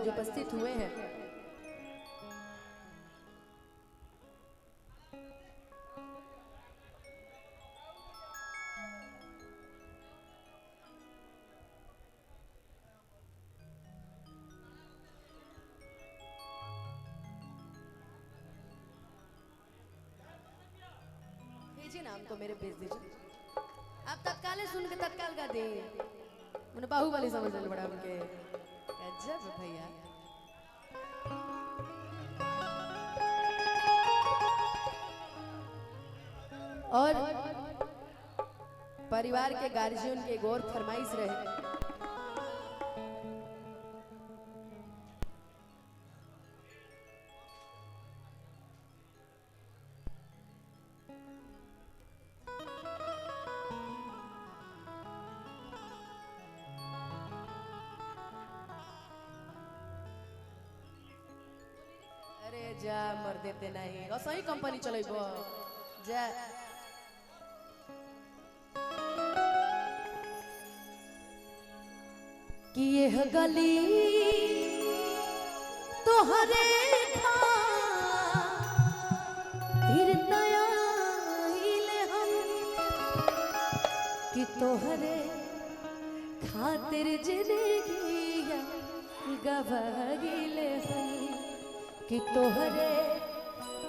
आज उपस्थित हुए हैं। भेजिए नाम तो मेरे भेज दीजिए। आप तत्काल सुन के तत्काल का दे मैंने बाहुबली समझ ले बड़ा उनके गजब भैया। और परिवार के गार्जियन के गौर फरमाइश रहे जा मर देते नहीं और सही कंपनी चलेबो जा कि यह गली तोहरे खातिर नया हिले हम कि तोहरे खातिर जिंदगी गवाहिले हम कि तोहरे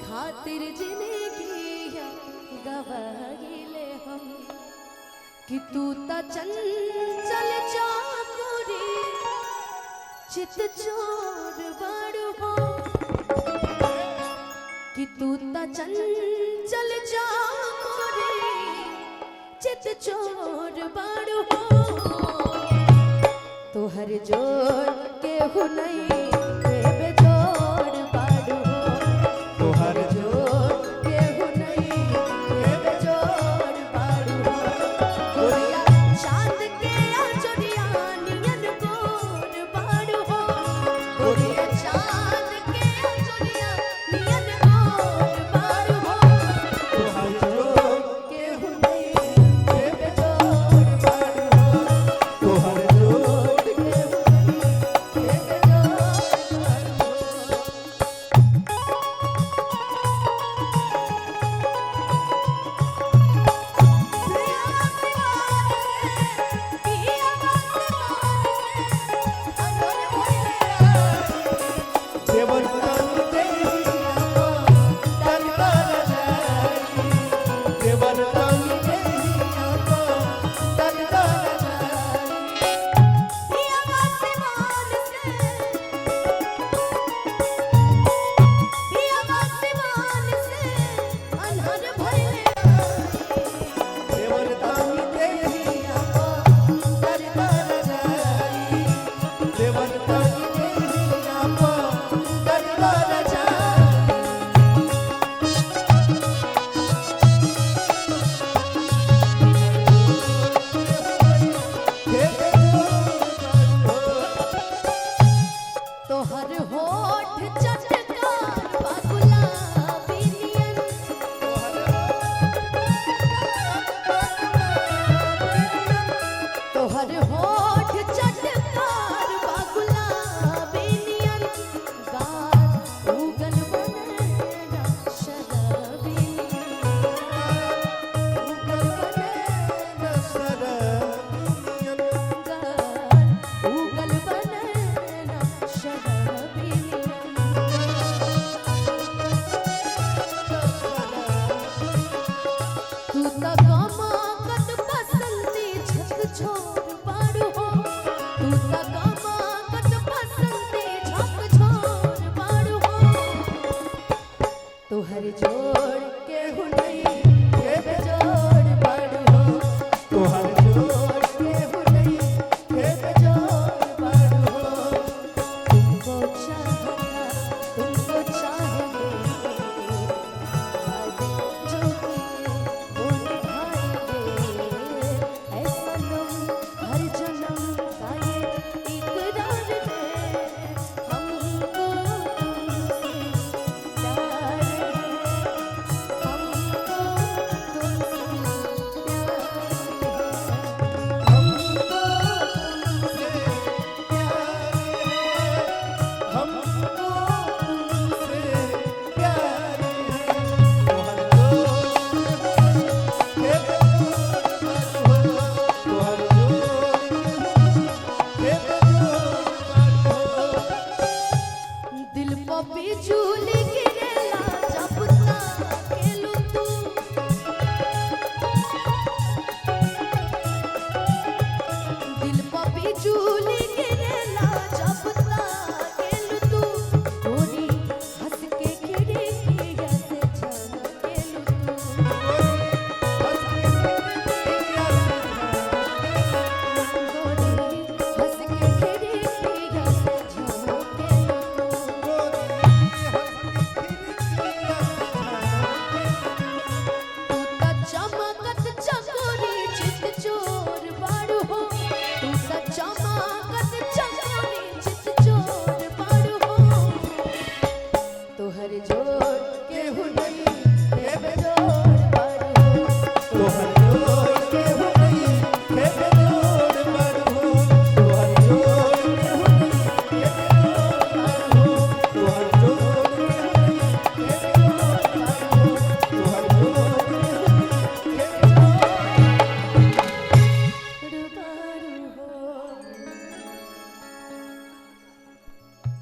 खातिर जिंदगी गवाहिले हम कि तू ता चंचल चाकुरी चित चोर बाड़ू हो कि तू ता चंचल चाकुरी चित चोर बाड़ू हो तोहर जोर के हो नहीं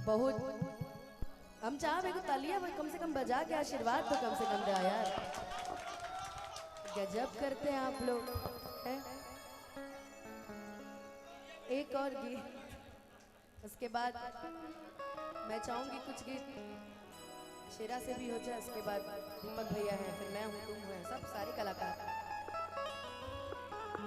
बहुत हम चाहे को तालियां कम से कम बजा के आशीर्वाद तो कम से कम दे यार। गजब करते हैं आप लोग हैं? एक और गीत उसके बाद मैं चाहूंगी कुछ गीत शेरा से भी हो जाए, उसके बाद दीपक भैया हैं, फिर मैं हूँ, तुम हो, सब सारे कलाकार।